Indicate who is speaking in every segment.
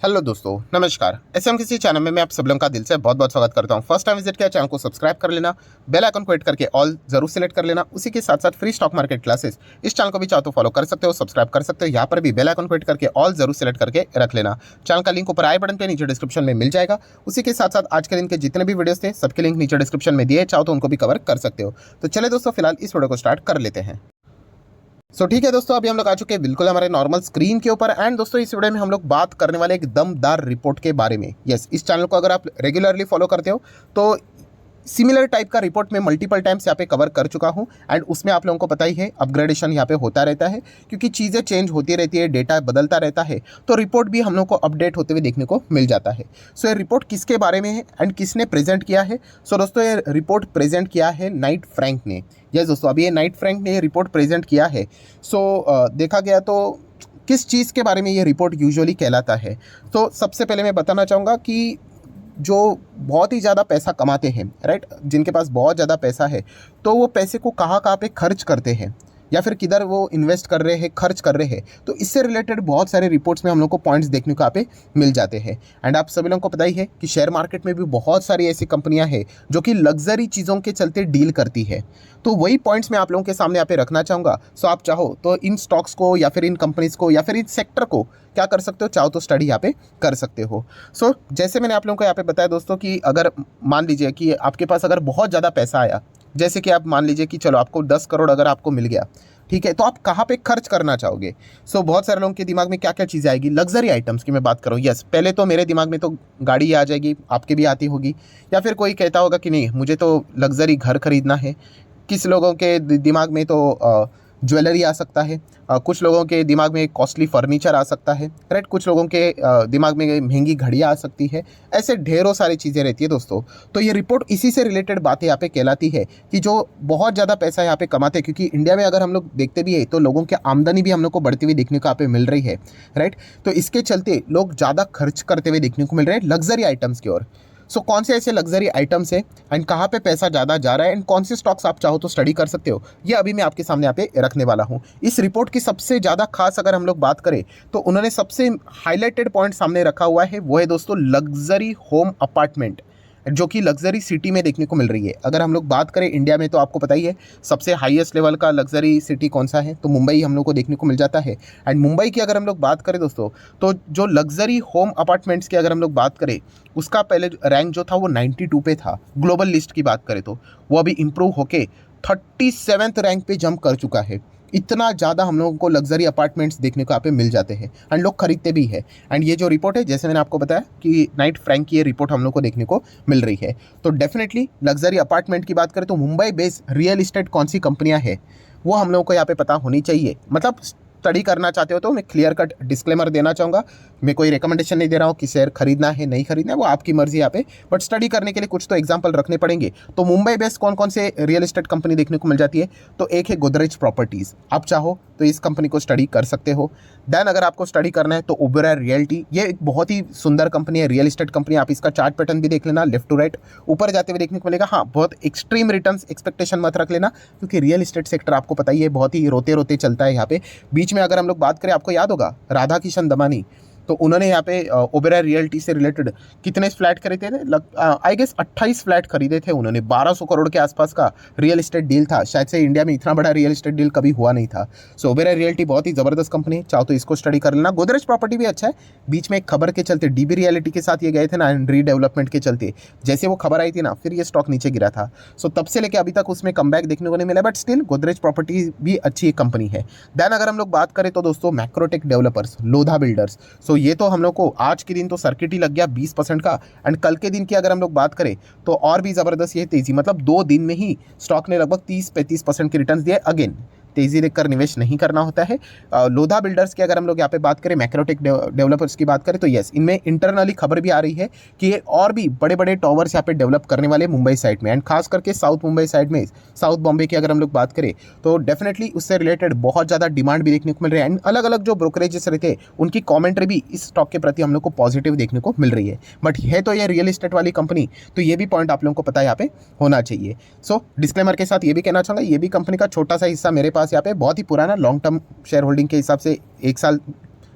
Speaker 1: Hello दोस्तों, नमस्कार। SM किसी चैनल में मैं आप सब लोगों का दिल से बहुत बहुत स्वागत करता हूं। फर्स्ट टाइम विजिट किया चैनल को सब्सक्राइब कर लेना, बेल आइकन को हिट करके ऑल जरूर सिलेक्ट कर लेना। उसी के साथ साथ फ्री स्टॉक मार्केट क्लासेस इस चैनल को भी चाहो तो फॉलो कर सकते हो, सब्सक्राइब कर सकते हो। यहाँ पर भी बेल आइकन को हिट करके ऑल जरूर सिलेक्ट करके रख लेना। चैनल का लिंक ऊपर आई बटन पे नीचे डिस्क्रिप्शन में मिल जाएगा। उसी के साथ साथ आज के दिन के जितने भी वीडियोस थे सबके लिंक नीचे डिस्क्रिप्शन में दिए, चाहो तो उनको भी कवर कर सकते हो। तो चले दोस्तों, फिलहाल इस वीडियो को स्टार्ट कर लेते हैं। ठीक है दोस्तों, अभी हम लोग आ चुके हैं बिल्कुल हमारे नॉर्मल स्क्रीन के ऊपर। एंड दोस्तों, इस वीडियो में हम लोग बात करने वाले एक दमदार रिपोर्ट के बारे में। यस, इस चैनल को अगर आप रेगुलरली फॉलो करते हो तो सिमिलर टाइप का रिपोर्ट मैं मल्टीपल टाइम्स यहाँ पे कवर कर चुका हूँ। एंड उसमें आप लोगों को पता ही है, अपग्रेडेशन यहाँ पे होता रहता है क्योंकि चीज़ें चेंज होती रहती है, डेटा बदलता रहता है, तो रिपोर्ट भी हम लोग को अपडेट होते हुए देखने को मिल जाता है। ये रिपोर्ट किसके बारे में है एंड किसने प्रेजेंट किया है? दोस्तों, ये रिपोर्ट प्रेजेंट किया है नाइट फ्रैंक ने। यस दोस्तों, अभी ये नाइट फ्रैंक ने ये रिपोर्ट प्रेजेंट किया है। देखा गया तो किस चीज़ के बारे में ये रिपोर्ट यूजुअली कहलाता है? तो सबसे पहले मैं बताना चाहूँगा कि जो बहुत ही ज़्यादा पैसा कमाते हैं, राइट, जिनके पास बहुत ज़्यादा पैसा है, तो वो पैसे को कहाँ कहाँ पे खर्च करते हैं या फिर किधर वो इन्वेस्ट कर रहे हैं, खर्च कर रहे हैं, तो इससे रिलेटेड बहुत सारे रिपोर्ट्स में हम लोग को पॉइंट्स देखने को यहाँ पे मिल जाते हैं। एंड आप सभी लोगों को पता ही है कि शेयर मार्केट में भी बहुत सारी ऐसी कंपनियां हैं जो कि लग्जरी चीज़ों के चलते डील करती है। तो वही पॉइंट्स मैं आप लोगों के सामने यहाँ पे रखना चाहूँगा। आप चाहो तो इन स्टॉक्स को या फिर इन कंपनीज़ को या फिर इस सेक्टर को क्या कर सकते हो, चाहो तो स्टडी यहाँ पे कर सकते हो। जैसे मैंने आप लोगों को यहाँ पे बताया दोस्तों कि अगर मान लीजिए कि आपके पास अगर बहुत ज़्यादा पैसा आया, जैसे कि आप मान लीजिए कि चलो आपको 10 करोड़ अगर आपको मिल गया, ठीक है, तो आप कहाँ पे खर्च करना चाहोगे? बहुत सारे लोगों के दिमाग में क्या क्या चीज़ें आएगी? लग्जरी आइटम्स की मैं बात करूँ। यस, पहले तो मेरे दिमाग में तो गाड़ी आ जाएगी, आपके भी आती होगी। या फिर कोई कहता होगा कि नहीं, मुझे तो लग्जरी घर खरीदना है। किस लोगों के दिमाग में तो ज्वेलरी आ सकता है, कुछ लोगों के दिमाग में कॉस्टली फर्नीचर आ सकता है, राइट, कुछ लोगों के दिमाग में महंगी घड़ियाँ आ सकती है। ऐसे ढेरों सारी चीज़ें रहती है दोस्तों। तो ये रिपोर्ट इसी से रिलेटेड बातें यहाँ पे कहलाती है कि जो बहुत ज़्यादा पैसा यहाँ पे कमाते हैं, क्योंकि इंडिया में अगर हम लोग देखते भी है तो लोगों की आमदनी भी हम लोग को बढ़ती हुई देखने को यहाँ पे मिल रही है, राइट। तो इसके चलते लोग ज़्यादा खर्च करते हुए देखने को मिल रहे हैं लग्जरी आइटम्स की ओर। कौन से ऐसे लग्जरी आइटम्स है एंड कहाँ पे पैसा ज़्यादा जा रहा है एंड कौन से स्टॉक्स आप चाहो तो स्टडी कर सकते हो, ये अभी मैं आपके सामने यहाँ पे रखने वाला हूँ। इस रिपोर्ट की सबसे ज़्यादा खास अगर हम लोग बात करें तो उन्होंने सबसे हाईलाइटेड पॉइंट सामने रखा हुआ है, वो है दोस्तों लग्जरी होम अपार्टमेंट, जो कि लग्जरी सिटी में देखने को मिल रही है। अगर हम लोग बात करें इंडिया में तो आपको पता ही है सबसे हाईएस्ट लेवल का लग्जरी सिटी कौन सा है, तो मुंबई हम लोग को देखने को मिल जाता है। एंड मुंबई की अगर हम लोग बात करें दोस्तों, तो जो लग्जरी होम अपार्टमेंट्स की अगर हम लोग बात करें, उसका पहले रैंक जो था वो 92 पे था। ग्लोबल लिस्ट की बात करें तो वो अभी इंप्रूव होके 37वें रैंक पे जंप कर चुका है। इतना ज़्यादा हम लोगों को लग्जरी अपार्टमेंट्स देखने को यहाँ पे मिल जाते हैं एंड लोग खरीदते भी है। एंड ये जो रिपोर्ट है, जैसे मैंने आपको बताया कि नाइट फ्रैंक की ये रिपोर्ट हम लोग को देखने को मिल रही है। तो डेफिनेटली लग्जरी अपार्टमेंट की बात करें तो मुंबई बेस्ड रियल इस्टेट कौन सी कंपनियाँ हैं वो हम लोगों को यहाँ पे पता होनी चाहिए। मतलब स्टडी करना चाहते हो तो मैं क्लियर कट डिस्क्लेमर देना चाहूँगा, मैं कोई रिकमेंडेशन नहीं दे रहा हूँ कि शेयर खरीदना है नहीं खरीदना है, वो आपकी मर्जी यहाँ पे, बट स्टडी करने के लिए कुछ तो एग्जांपल रखने पड़ेंगे। तो मुंबई बेस्ड कौन कौन से रियल एस्टेट कंपनी देखने को मिल जाती है? तो एक है गोदरेज प्रॉपर्टीज़, आप चाहो तो इस कंपनी को स्टडी कर सकते हो। देन अगर आपको स्टडी करना है तो ओबेरॉय रियल्टी, ये एक बहुत ही सुंदर कंपनी है, रियल एस्टेट कंपनी। आप इसका चार्ट पैटर्न भी देख लेना, लेफ्ट टू राइट ऊपर जाते हुए देखने को मिलेगा। हाँ, बहुत एक्सट्रीम रिटर्न्स एक्सपेक्टेशन मत रख लेना, क्योंकि रियल एस्टेट सेक्टर आपको पता ही है बहुत ही रोते रोते चलता है यहाँ पे। बीच में अगर हम लोग बात करें, आपको याद होगा राधा किशन दमानी, तो उन्होंने यहाँ पे ओबेरॉय रियल्टी से रिलेटेड कितने फ्लैट खरीदे थे? आई गेस 28 फ्लैट खरीदे थे उन्होंने। 1200 करोड़ के आसपास का रियल एस्टेट डील था। शायद से इंडिया में इतना बड़ा रियल एस्टेट डील कभी हुआ नहीं था। ओबेरॉय रियल्टी बहुत ही ज़बरदस्त कंपनी है, चाहो तो इसको स्टडी कर लेना। गोदरेज प्रॉपर्टी भी अच्छा है। बीच में एक खबर के चलते डीबी रियलिटी के साथ ये गए थे ना, रीडेवलपमेंट के चलते जैसे वो खबर आई थी ना, फिर ये स्टॉक नीचे गिरा था। तब से लेकर अभी तक उसमें कमबैक देखने को नहीं मिला, बट स्टिल गोदरेज प्रॉपर्टी भी अच्छी कंपनी है। देन अगर हम लोग बात करें तो दोस्तों मैक्रोटेक डेवलपर्स, लोधा बिल्डर्स, ये तो हम लोग को आज के दिन तो सर्किट ही लग गया 20% का। एंड कल के दिन की अगर हम लोग बात करें तो और भी ज़बरदस्त ये तेज़ी, मतलब 2 दिन में ही स्टॉक ने लगभग 30-35% के रिटर्न्स दिए। अगेन तेज़ी देखकर निवेश नहीं करना होता है। लोधा बिल्डर्स की अगर हम लोग यहाँ पे बात करें, मैक्रोटेक डेवलपर्स की बात करें, तो यस, इनमें इंटरनली खबर भी आ रही है कि ये और भी बड़े बड़े टावर्स यहाँ पे डेवलप करने वाले मुंबई साइड में, एंड खास करके साउथ मुंबई साइड में, साउथ बॉम्बे की अगर हम लोग बात करें तो डेफिनेटली उससे रिलेटेड बहुत ज़्यादा डिमांड भी देखने को मिल रही है। एंड अलग अलग जो ब्रोकरेजेस रहते हैं उनकी कॉमेंट्री भी इस स्टॉक के प्रति हम लोग को पॉजिटिव देखने को मिल रही है। बट है तो ये रियल एस्टेट वाली कंपनी, तो ये भी पॉइंट आप लोगों को पता यहाँ पे होना चाहिए। डिस्क्लेमर के साथ ये भी कहना चाहूँगा, ये भी कंपनी का छोटा सा हिस्सा मेरे पास यहाँ पे बहुत ही पुराना लॉन्ग टर्म शेयर होल्डिंग के हिसाब से 1 साल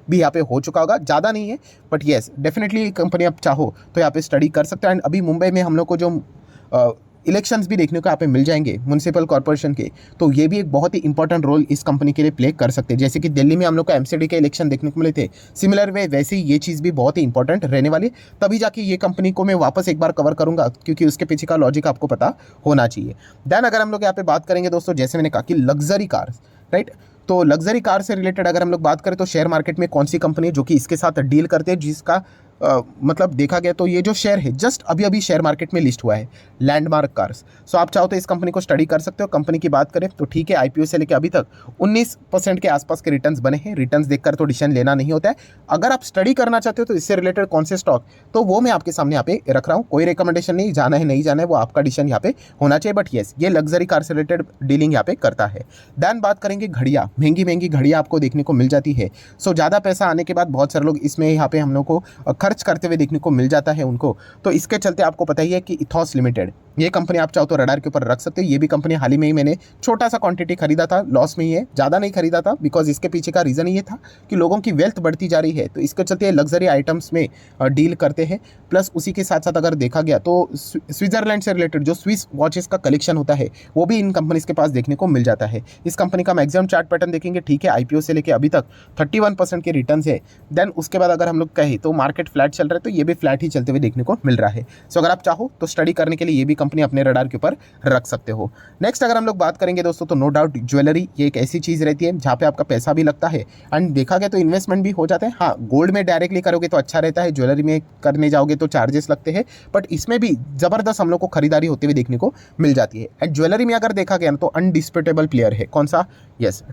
Speaker 1: भी यहाँ पे हो चुका होगा, ज़्यादा नहीं है बट येस डेफिनेटली कंपनी आप चाहो तो यहाँ पे स्टडी कर सकते हो। एंड अभी मुंबई में हम लोग को जो इलेक्शंस भी देखने को यहाँ पे मिल जाएंगे म्यूनसिपल कॉर्पोरेशन के, तो ये भी एक बहुत ही इंपॉर्टेंट रोल इस कंपनी के लिए प्ले कर सकते हैं। जैसे कि दिल्ली में हम लोग को एमसीडी के इलेक्शन देखने को मिले थे, सिमिलर वे वैसे ही ये चीज़ भी बहुत ही इंपॉर्टेंट रहने वाली है। तभी जाके ये कंपनी को मैं वापस एक बार कवर करूंगा, क्योंकि उसके पीछे का लॉजिक आपको पता होना चाहिए। देन अगर हम लोग यहाँ पे बात करेंगे दोस्तों, जैसे मैंने कहा कि लग्जरी कार्स, राइट, तो लग्जरी कार से रिलेटेड अगर हम लोग बात करें तो शेयर मार्केट में कौन सी कंपनी है जो कि इसके साथ डील करते हैं, जिसका मतलब देखा गया तो ये जो शेयर है जस्ट अभी अभी शेयर मार्केट में लिस्ट हुआ है, लैंडमार्क कार्स। सो आप चाहो तो इस कंपनी को स्टडी कर सकते हो। कंपनी की बात करें तो ठीक है, आईपीओ से लेकर अभी तक 19% के आसपास के रिटर्न्स बने हैं। रिटर्न्स देखकर तो डिसीजन लेना नहीं होता है। अगर आप स्टडी करना चाहते हो तो इससे रिलेटेड कौन से स्टॉक, तो वो मैं आपके सामने यहाँ पे रख रहा हूँ। कोई रिकमेंडेशन नहीं, जाना है नहीं जाना है वो आपका डिसीजन यहाँ पे होना चाहिए। बट येस, ये लग्जरी कार से रिलेटेड डीलिंग यहाँ पे करता है। देन बात करेंगे घड़ियाँ, महंगी महंगी घड़ियाँ आपको देखने को मिल जाती है। सो ज़्यादा पैसा आने के बाद बहुत सारे लोग इसमें यहाँ पे हम लोग को खर्च करते हुए देखने को मिल जाता है उनको। तो इसके चलते आपको पता ही है कि इथॉस लिमिटेड, ये कंपनी आप चाहो तो रडार के ऊपर रख सकते हो। ये भी कंपनी हाल ही में ही मैंने छोटा सा क्वांटिटी खरीदा था, लॉस में ही है, ज़्यादा नहीं खरीदा था, बिकॉज इसके पीछे का रीज़न ये था कि लोगों की वेल्थ बढ़ती जा रही है, तो इसके चलते लग्जरी आइटम्स में डील करते हैं। प्लस उसी के साथ साथ अगर देखा गया तो स्विट्जरलैंड से रिलेटेड जो स्विस वॉचेस का कलेक्शन होता है वो भी इन कंपनीज के पास देखने को मिल जाता है। इस कंपनी का मैक्सिमम चार्ट पैटर्न देखेंगे, ठीक है, आईपीओ से लेकर अभी तक 31% के रिटर्न है। देन उसके बाद अगर हम लोग कहें तो मार्केट फ्लैट चल रहा है, तो ये भी फ्लैट ही चलते हुए देखने को मिल रहा है। सो अगर आप चाहो तो स्टडी करने के लिए ये भी कंपनी अपने रडार के ऊपर रख सकते हो। नेक्स्ट अगर हम लोग बात करेंगे दोस्तों, तो नो डाउट ज्वेलरी ये एक ऐसी चीज़ रहती है जहाँ पे आपका पैसा भी लगता है एंड देखा गया तो इन्वेस्टमेंट भी हो जाता है। हाँ, गोल्ड में डायरेक्टली करोगे तो अच्छा रहता है, ज्वेलरी में करने जाओगे तो चार्जेस लगते हैं, बट इसमें भी ज़बरदस्त हम लोग को खरीदारी होती हुई देखने को मिल जाती है। एंड ज्वेलरी में अगर देखा गया तो अनडिस्प्यूटेबल प्लेयर है कौन सा, यस,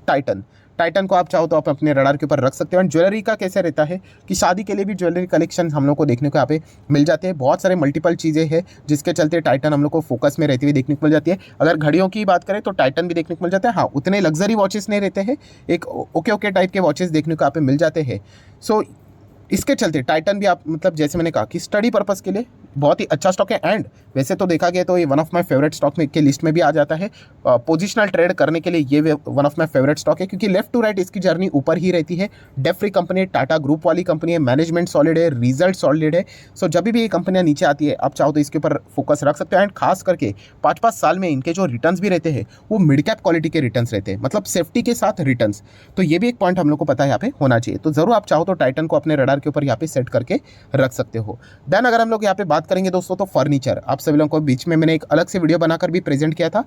Speaker 1: टाइटन को आप चाहो तो आप अपने रडार के ऊपर रख सकते हो। एंड ज्वेलरी का कैसे रहता है कि शादी के लिए भी ज्वेलरी कलेक्शन हम लोग को देखने को यहाँ पे मिल जाते हैं। बहुत सारे मल्टीपल चीज़ें हैं जिसके चलते टाइटन हम लोग को फोकस में रहती हुई देखने को मिल जाती है। अगर घड़ियों की बात करें तो टाइटन भी देखने को मिल जाता है। हाँ, उतने लग्जरी वॉचेस नहीं रहते हैं, एक ओके टाइप के वॉचेस देखने को यहाँ पे मिल जाते हैं। सो इसके चलते टाइटन भी आप मतलब जैसे मैंने कहा कि स्टडी पर्पस के लिए बहुत ही अच्छा स्टॉक है। एंड वैसे तो देखा गया तो ये one of my favourite stock में के लिस्ट में भी आ जाता है। पोजिशनल ट्रेड करने के लिए ये one of my favourite stock है, क्योंकि लेफ्ट टू राइट इसकी जर्नी ऊपर ही रहती है। डेट फ्री कंपनी है, टाटा ग्रुप वाली कंपनी है, मैनेजमेंट सॉलिड है, रिजल्ट सॉलिड है। सो जब भी ये कंपनियां नीचे आती है आप चाहो तो इसके ऊपर फोकस रख सकते हो। एंड खास करके 5-5 साल में इनके जो रिटर्न्स भी रहते हैं वो मिड कैप क्वालिटी के रिटर्न्स रहते हैं, मतलब सेफ्टी के साथ रिटर्न्स। तो ये भी एक पॉइंट हम लोग को पता है यहाँ पे होना चाहिए। तो जरूर आप चाहो तो टाइटन को अपने रडार के ऊपर यहाँ पे सेट करके रख सकते हो। देन अगर हम लोग यहाँ पे बात करेंगे दोस्तों तो फर्नीचर, आप सभी लोगों को बीच में मैंने एक अलग से वीडियो बनाकर भी प्रेजेंट किया था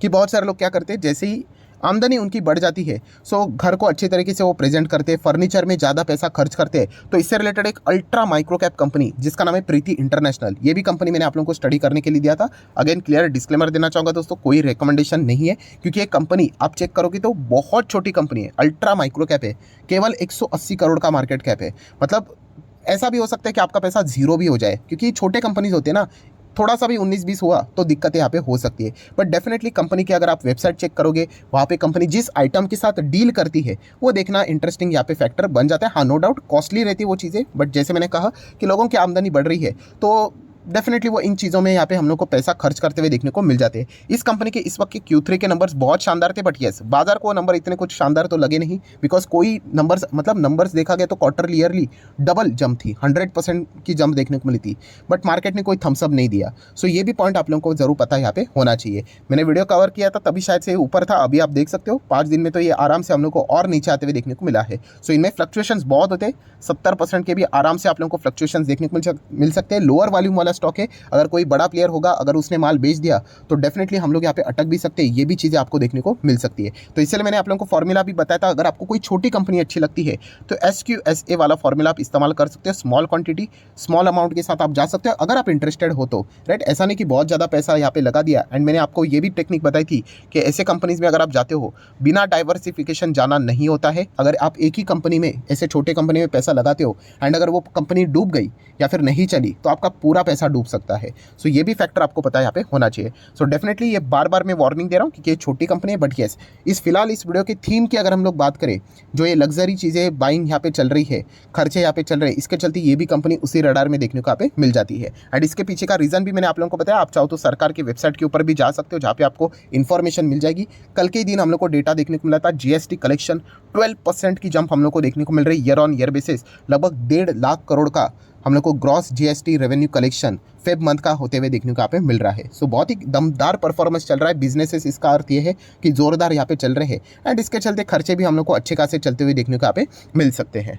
Speaker 1: कि बहुत सारे लोग क्या करते हैं, जैसे ही आमदनी उनकी बढ़ जाती है सो घर को अच्छी तरीके से वो प्रेजेंट करते हैं, फर्नीचर में ज़्यादा पैसा खर्च करते हैं। तो इससे रिलेटेड एक अल्ट्रा माइक्रो कैप कंपनी जिसका नाम है प्रीति इंटरनेशनल, ये भी कंपनी मैंने आप लोगों को स्टडी करने के लिए दिया था। अगेन क्लियर डिस्क्लेमर देना चाहूँगा दोस्तों, कोई रिकमेंडेशन नहीं है, क्योंकि ये कंपनी आप चेक करोगे तो बहुत छोटी कंपनी है, अल्ट्रा माइक्रो कैप है, केवल 180 करोड़ का मार्केट कैप है। मतलब ऐसा भी हो सकता है कि आपका पैसा जीरो भी हो जाए, क्योंकि छोटे कंपनीज होते हैं ना, थोड़ा सा भी 19-20 हुआ तो दिक्कतें यहाँ पे हो सकती है। बट डेफिनेटली कंपनी की अगर आप वेबसाइट चेक करोगे, वहाँ पे कंपनी जिस आइटम के साथ डील करती है वो देखना इंटरेस्टिंग यहाँ पे फैक्टर बन जाता है। हाँ, नो डाउट कॉस्टली रहती है वो चीज़ें, बट जैसे मैंने कहा कि लोगों की आमदनी बढ़ रही है तो डेफिनेटली वो इन चीज़ों में यहाँ पे हम लोग को पैसा खर्च करते हुए देखने को मिल जाते हैं। इस कंपनी के इस वक्त के Q3 के नंबर्स बहुत शानदार थे, बट येस बाजार को नंबर इतने कुछ शानदार तो लगे नहीं, बिकॉज कोई नंबर्स मतलब नंबर्स देखा गया तो क्वार्टरली ईयरली डबल जंप थी, 100% की जंप देखने को मिली थी, बट मार्केट ने कोई थम्सअप नहीं दिया। सो ये भी पॉइंट आप लोगों को जरूर पता यहाँ पे होना चाहिए। मैंने वीडियो कवर किया था तभी शायद से ऊपर था, अभी आप देख सकते हो 5 दिन में तो ये आराम से हम लोग को और नीचे आते हुए देखने को मिला है। सो इनमें फ्लक्चुएशंस बहुत होते हैं, 70% के भी आराम से आप लोगों को फ्लक्चुएशंस देखने को मिल सकते हैं। लोअर वॉल्यूम वाला स्टॉक है, अगर कोई बड़ा प्लेयर होगा अगर उसने माल बेच दिया तो डेफिनेटली हम लोग यहाँ पे अटक भी सकते हैं, ये भी चीज़ें आपको देखने को मिल सकती है। तो इसलिए मैंने आप लोगों को फॉर्मूला भी बताया था, अगर आपको कोई छोटी कंपनी अच्छी लगती है तो SQSA वाला फॉर्मूला आप इस्तेमाल कर सकते हो। स्मॉल क्वांटिटी स्मॉल अमाउंट के साथ आप जा सकते हो अगर आप इंटरेस्टेड हो तो, राइट। ऐसा नहीं कि बहुत ज़्यादा पैसा यहाँ पे लगा दिया। एंड मैंने आपको ये भी टेक्निक बताई थी कि ऐसे कंपनीज में अगर आप जाते हो बिना डाइवर्सिफिकेशन जाना नहीं होता है। अगर आप एक ही कंपनी में ऐसे छोटे कंपनी में पैसा लगाते हो एंड अगर वो कंपनी डूब गई या फिर नहीं चली तो आपका पूरा पैसा पैसा डूब सकता है। सो ये भी फैक्टर आपको पता है यहाँ पे होना चाहिए। सो डेफिनेटली ये बार बार मैं वार्निंग दे रहा हूँ क्योंकि ये छोटी कंपनी है, बट येस इस फिलहाल इस वीडियो की थीम की अगर हम लोग बात करें, जो ये लग्जरी चीज़ें बाइंग यहाँ पे चल रही है, खर्चे यहाँ पे चल रहे हैं, इसके चलते ये भी कंपनी उसी रडार में देखने को यहाँ पे मिल जाती है। एंड इसके पीछे का रीज़न भी मैंने आप लोगों को बताया। आप चाहो तो सरकार की वेबसाइट के ऊपर भी जा सकते हो, जहाँ पे आपको इन्फॉर्मेशन मिल जाएगी। कल के दिन हम लोग को डेटा देखने को मिला था, जीएसटी कलेक्शन 12% की जंप हम लोग को देखने को मिल रही है ईयर ऑन ईयर बेसिस। लगभग 1.5 लाख करोड़ का हम लोग को gross GST revenue collection Feb month का होते हुए देखने को यहाँ पे मिल रहा है। सो बहुत ही दमदार परफॉर्मेंस चल रहा है बिजनेसेस। इसका अर्थ ये है कि जोरदार यहाँ पे चल रहे हैं एंड इसके चलते खर्चे भी हम लोग को अच्छे खासे चलते हुए देखने को यहाँ पे मिल सकते हैं।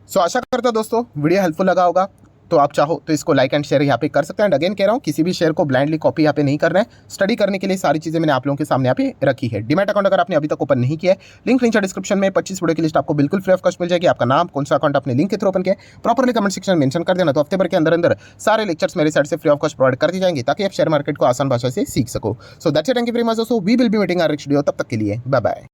Speaker 1: सो आशा करता हूं दोस्तों वीडियो हेल्पफुल लगा होगा, तो आप चाहो तो इसको लाइक एंड शेयर यहाँ पे कर सकते हैं। एंड अगेन कह रहा हूँ, किसी भी शेयर को ब्लाइंडली कॉपी यहाँ पे नहीं करना है। स्टडी करने के लिए सारी चीज़ें मैंने आप लोगों के सामने यहाँ पे रखी है। डीमैट अकाउंट अगर आपने अभी तक ओपन नहीं किया है, लिंक नीचे डिस्क्रिप्शन में 25 वीडियो की लिस्ट आपको बिल्कुल फ्री ऑफ कॉस्ट मिल जाएगी। आपका नाम, कौन सा अकाउंट अपने लिंक के थ्रू ओपन किया प्रॉपर्ली कमेंट सेक्शन में मेंशन कर देना, तो हफ्ते भर के अंदर अंदर सारे लेक्चर्स मेरे साइड से फ्री ऑफ कॉस्ट प्रोवाइड कर दी जाएंगे, ताकि आप शेयर मार्केट को आसान भाषा से सीख सको। So that's it, thank you very much दोस्तों, we will be meeting our next video. तब तक के लिए बाय बाय।